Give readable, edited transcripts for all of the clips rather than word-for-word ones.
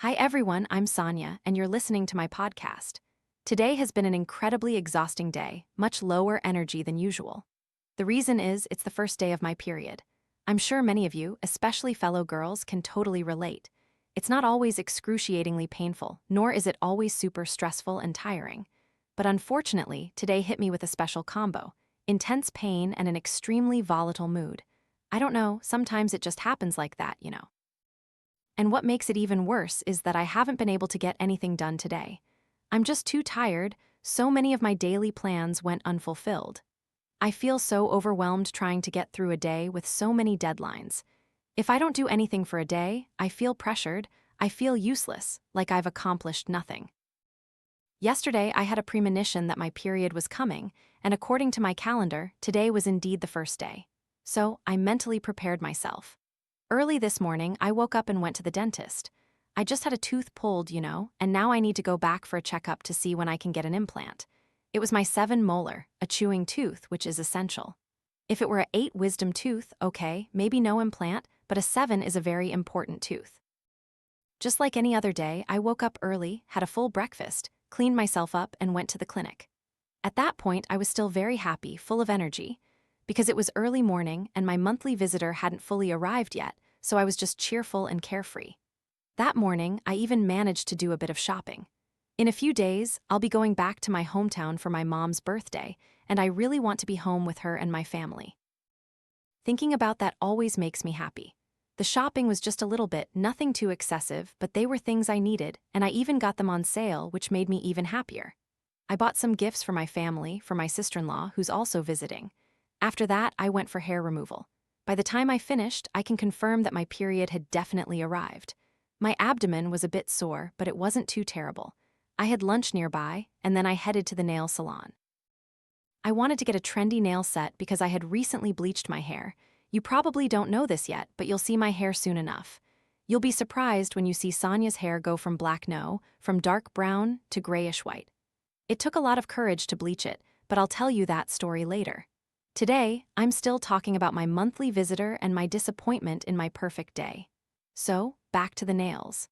Hi everyone, I'm Sonya, and you're listening to my podcast. Today has been an incredibly exhausting day, much lower energy than usual. The reason is it's the first day of my period. I'm sure many of you, especially fellow girls, can totally relate. It's not always excruciatingly painful, nor is it always super stressful and tiring. But unfortunately, today hit me with a special combo: intense pain and an extremely volatile mood. I don't know, sometimes it just happens like that. And what makes it even worse is that I haven't been able to get anything done today. I'm just too tired, so many of my daily plans went unfulfilled. I feel so overwhelmed trying to get through a day with so many deadlines. If I don't do anything for a day, I feel pressured, I feel useless, like I've accomplished nothing. Yesterday, I had a premonition that my period was coming, and according to my calendar, today was indeed the first day. So, I mentally prepared myself. Early this morning, I woke up and went to the dentist. I just had a tooth pulled, and now I need to go back for a checkup to see when I can get an implant. It was my 7 molar, a chewing tooth, which is essential. If it were a 8 wisdom tooth, okay, maybe no implant, but a 7 is a very important tooth. Just like any other day, I woke up early, had a full breakfast, cleaned myself up, and went to the clinic. At that point, I was still very happy, full of energy, because it was early morning and my monthly visitor hadn't fully arrived yet, so I was just cheerful and carefree. That morning, I even managed to do a bit of shopping. In a few days, I'll be going back to my hometown for my mom's birthday, and I really want to be home with her and my family. Thinking about that always makes me happy. The shopping was just a little bit, nothing too excessive, but they were things I needed, and I even got them on sale, which made me even happier. I bought some gifts for my family, for my sister-in-law, who's also visiting. After that, I went for hair removal. By the time I finished, I can confirm that my period had definitely arrived. My abdomen was a bit sore, but it wasn't too terrible. I had lunch nearby, and then I headed to the nail salon. I wanted to get a trendy nail set because I had recently bleached my hair. You probably don't know this yet, but you'll see my hair soon enough. You'll be surprised when you see Sonya's hair go from from dark brown to grayish white. It took a lot of courage to bleach it, but I'll tell you that story later. Today, I'm still talking about my monthly visitor and my disappointment in my perfect day. So, back to the nails.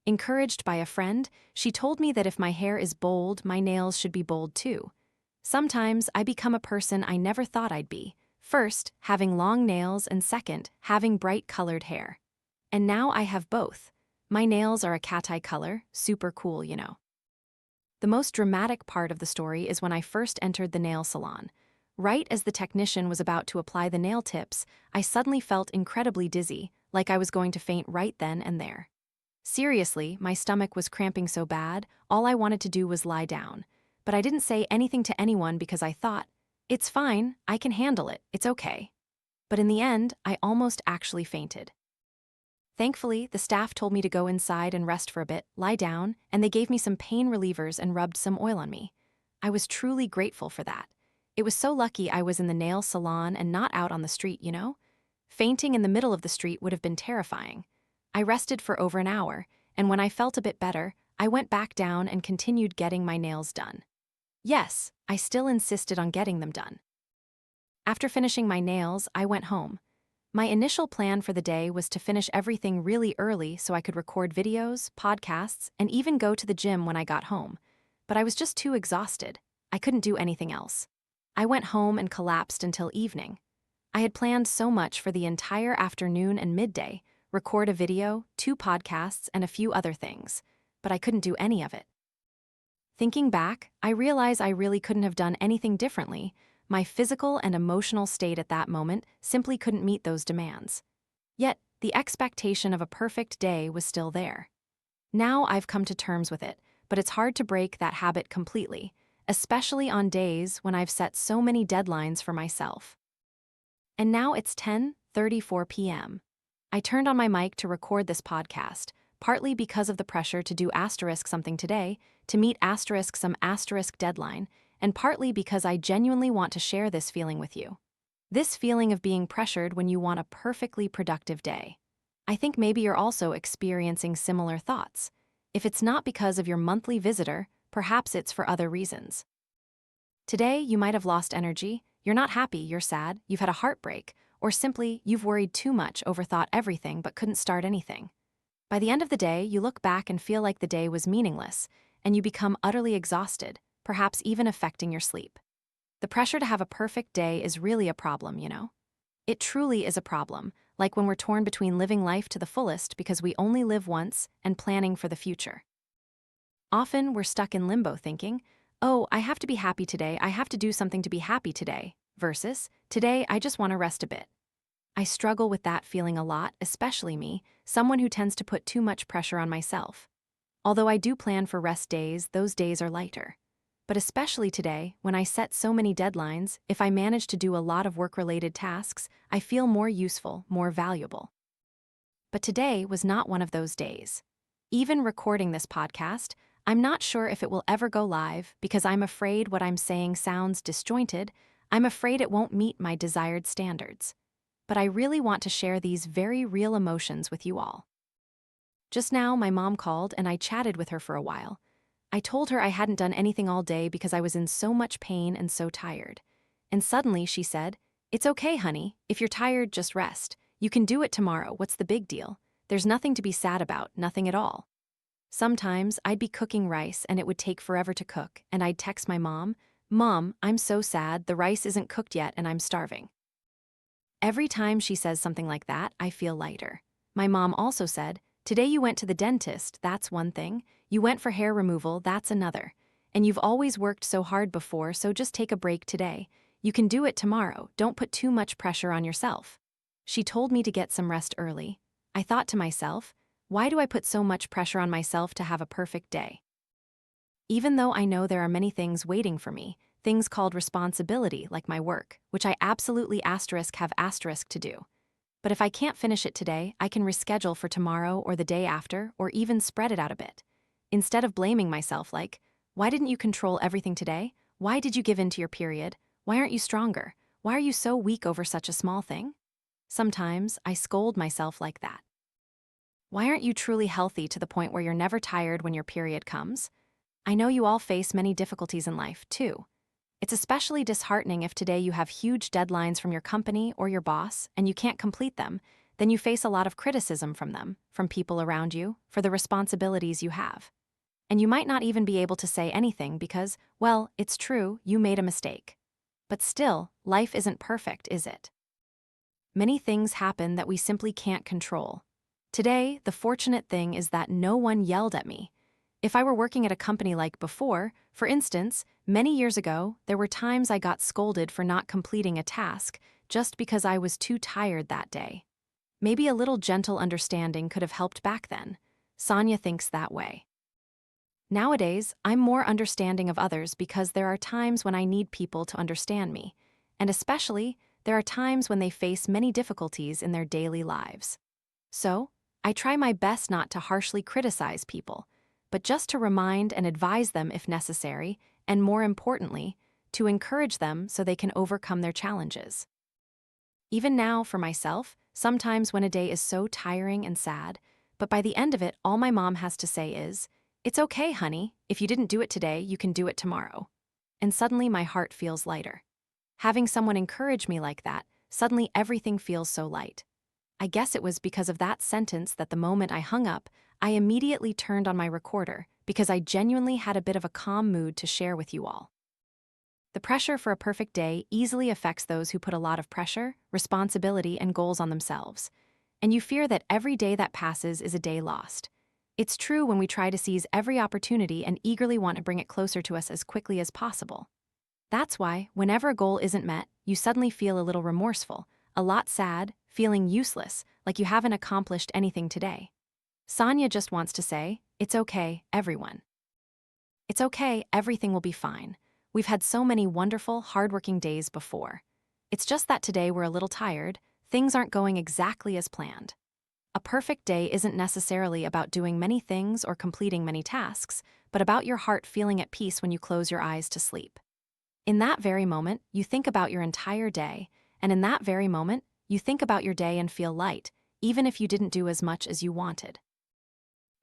Encouraged by a friend, she told me that if my hair is bold, my nails should be bold too. Sometimes I become a person I never thought I'd be. First, having long nails, and second, having bright colored hair. And now I have both. My nails are a cat-eye color, super cool. The most dramatic part of the story is when I first entered the nail salon. Right as the technician was about to apply the nail tips, I suddenly felt incredibly dizzy, like I was going to faint right then and there. Seriously, my stomach was cramping so bad, all I wanted to do was lie down. But I didn't say anything to anyone because I thought, it's fine, I can handle it, it's okay. But in the end, I almost actually fainted. Thankfully, the staff told me to go inside and rest for a bit, lie down, and they gave me some pain relievers and rubbed some oil on me. I was truly grateful for that. It was so lucky I was in the nail salon and not out on the street. Fainting in the middle of the street would have been terrifying. I rested for over an hour, and when I felt a bit better, I went back down and continued getting my nails done. Yes, I still insisted on getting them done. After finishing my nails, I went home. My initial plan for the day was to finish everything really early so I could record videos, podcasts, and even go to the gym when I got home. But I was just too exhausted. I couldn't do anything else. I went home and collapsed until evening. I had planned so much for the entire afternoon and midday, record a video, 2 podcasts, and a few other things, but I couldn't do any of it. Thinking back, I realize I really couldn't have done anything differently. My physical and emotional state at that moment simply couldn't meet those demands. Yet, the expectation of a perfect day was still there. Now I've come to terms with it, but it's hard to break that habit completely, especially on days when I've set so many deadlines for myself. And now it's 10:34 p.m. I turned on my mic to record this podcast, partly because of the pressure to do something today, to meet some deadline, and partly because I genuinely want to share this feeling with you. This feeling of being pressured when you want a perfectly productive day. I think maybe you're also experiencing similar thoughts. If it's not because of your monthly visitor, perhaps it's for other reasons. Today, you might have lost energy, you're not happy, you're sad, you've had a heartbreak, or simply you've worried too much, overthought everything but couldn't start anything. By the end of the day, you look back and feel like the day was meaningless, and you become utterly exhausted, perhaps even affecting your sleep. The pressure to have a perfect day is really a problem, you know? It truly is a problem, like when we're torn between living life to the fullest because we only live once and planning for the future. Often we're stuck in limbo thinking, oh, I have to be happy today, I have to do something to be happy today, versus, today I just want to rest a bit. I struggle with that feeling a lot, especially me, someone who tends to put too much pressure on myself. Although I do plan for rest days, those days are lighter. But especially today, when I set so many deadlines, if I manage to do a lot of work-related tasks, I feel more useful, more valuable. But today was not one of those days. Even recording this podcast, I'm not sure if it will ever go live because I'm afraid what I'm saying sounds disjointed. I'm afraid it won't meet my desired standards. But I really want to share these very real emotions with you all. Just now, my mom called and I chatted with her for a while. I told her I hadn't done anything all day because I was in so much pain and so tired. And suddenly she said, "It's okay, honey. If you're tired, just rest. You can do it tomorrow. What's the big deal? There's nothing to be sad about, nothing at all." Sometimes I'd be cooking rice and it would take forever to cook, and I'd text my mom, "Mom, I'm so sad, the rice isn't cooked yet and I'm starving." Every time she says something like that, I feel lighter. My mom also said, "Today you went to the dentist, that's one thing. You went for hair removal, that's another. And you've always worked so hard before, so just take a break today. You can do it tomorrow, don't put too much pressure on yourself." She told me to get some rest early. I thought to myself, why do I put so much pressure on myself to have a perfect day? Even though I know there are many things waiting for me, things called responsibility like my work, which I absolutely have asterisk to do. But if I can't finish it today, I can reschedule for tomorrow or the day after, or even spread it out a bit. Instead of blaming myself like, why didn't you control everything today? Why did you give in to your period? Why aren't you stronger? Why are you so weak over such a small thing? Sometimes I scold myself like that. Why aren't you truly healthy to the point where you're never tired when your period comes? I know you all face many difficulties in life, too. It's especially disheartening if today you have huge deadlines from your company or your boss and you can't complete them, then you face a lot of criticism from them, from people around you, for the responsibilities you have. And you might not even be able to say anything because, well, it's true, you made a mistake. But still, life isn't perfect, is it? Many things happen that we simply can't control. Today, the fortunate thing is that no one yelled at me. If I were working at a company like before, for instance, many years ago, there were times I got scolded for not completing a task just because I was too tired that day. Maybe a little gentle understanding could have helped back then. Sonya thinks that way. Nowadays, I'm more understanding of others because there are times when I need people to understand me, and especially, there are times when they face many difficulties in their daily lives. So, I try my best not to harshly criticize people, but just to remind and advise them if necessary, and more importantly, to encourage them so they can overcome their challenges. Even now, for myself, sometimes when a day is so tiring and sad, but by the end of it, all my mom has to say is, "It's okay, honey, if you didn't do it today, you can do it tomorrow." And suddenly my heart feels lighter. Having someone encourage me like that, suddenly everything feels so light. I guess it was because of that sentence that the moment I hung up, I immediately turned on my recorder because I genuinely had a bit of a calm mood to share with you all. The pressure for a perfect day easily affects those who put a lot of pressure, responsibility, and goals on themselves. And you fear that every day that passes is a day lost. It's true when we try to seize every opportunity and eagerly want to bring it closer to us as quickly as possible. That's why, whenever a goal isn't met, you suddenly feel a little remorseful, a lot sad, feeling useless, like you haven't accomplished anything today. Sonya just wants to say, it's okay, everyone. It's okay, everything will be fine. We've had so many wonderful, hardworking days before. It's just that today we're a little tired, things aren't going exactly as planned. A perfect day isn't necessarily about doing many things or completing many tasks, but about your heart feeling at peace when you close your eyes to sleep. In that very moment, you think about your entire day, and in that very moment, you think about your day and feel light, even if you didn't do as much as you wanted.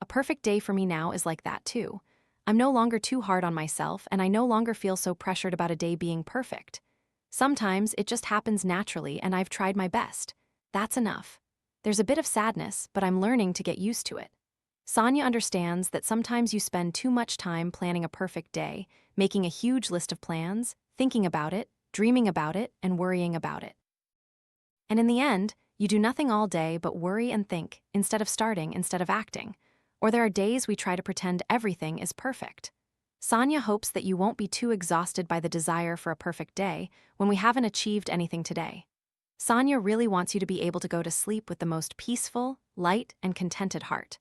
A perfect day for me now is like that too. I'm no longer too hard on myself, and I no longer feel so pressured about a day being perfect. Sometimes it just happens naturally, and I've tried my best. That's enough. There's a bit of sadness, but I'm learning to get used to it. Sonya understands that sometimes you spend too much time planning a perfect day, making a huge list of plans, thinking about it, dreaming about it, and worrying about it. And in the end, you do nothing all day but worry and think, instead of acting. Or there are days we try to pretend everything is perfect. Sonya hopes that you won't be too exhausted by the desire for a perfect day when we haven't achieved anything today. Sonya really wants you to be able to go to sleep with the most peaceful, light, and contented heart.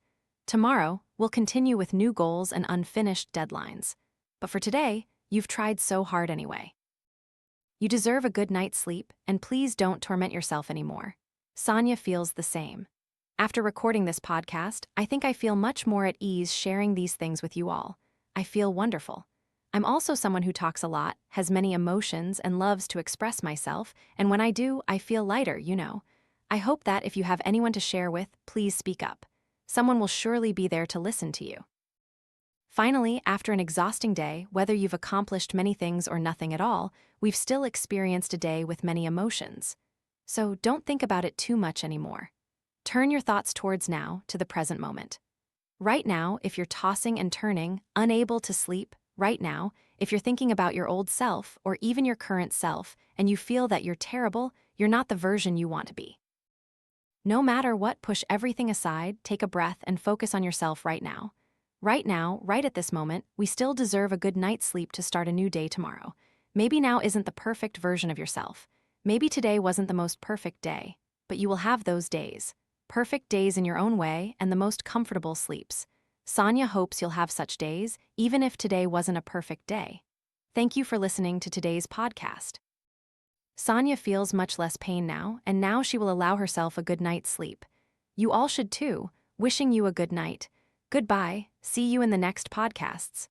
Tomorrow, we'll continue with new goals and unfinished deadlines. But for today, you've tried so hard anyway. You deserve a good night's sleep, and please don't torment yourself anymore. Sonya feels the same. After recording this podcast, I think I feel much more at ease sharing these things with you all. I feel wonderful. I'm also someone who talks a lot, has many emotions, and loves to express myself, and when I do, I feel lighter, you know. I hope that if you have anyone to share with, please speak up. Someone will surely be there to listen to you. Finally, after an exhausting day, whether you've accomplished many things or nothing at all, we've still experienced a day with many emotions. So don't think about it too much anymore. Turn your thoughts towards now, to the present moment. Right now, if you're tossing and turning, unable to sleep, right now, if you're thinking about your old self or even your current self, and you feel that you're terrible, you're not the version you want to be. No matter what, push everything aside, take a breath, and focus on yourself right now. Right now, right at this moment, we still deserve a good night's sleep to start a new day tomorrow. Maybe now isn't the perfect version of yourself. Maybe today wasn't the most perfect day, but you will have those days. Perfect days in your own way and the most comfortable sleeps. Sonya hopes you'll have such days, even if today wasn't a perfect day. Thank you for listening to today's podcast. Sonya feels much less pain now, and now she will allow herself a good night's sleep. You all should too. Wishing you a good night. Goodbye. See you in the next podcasts.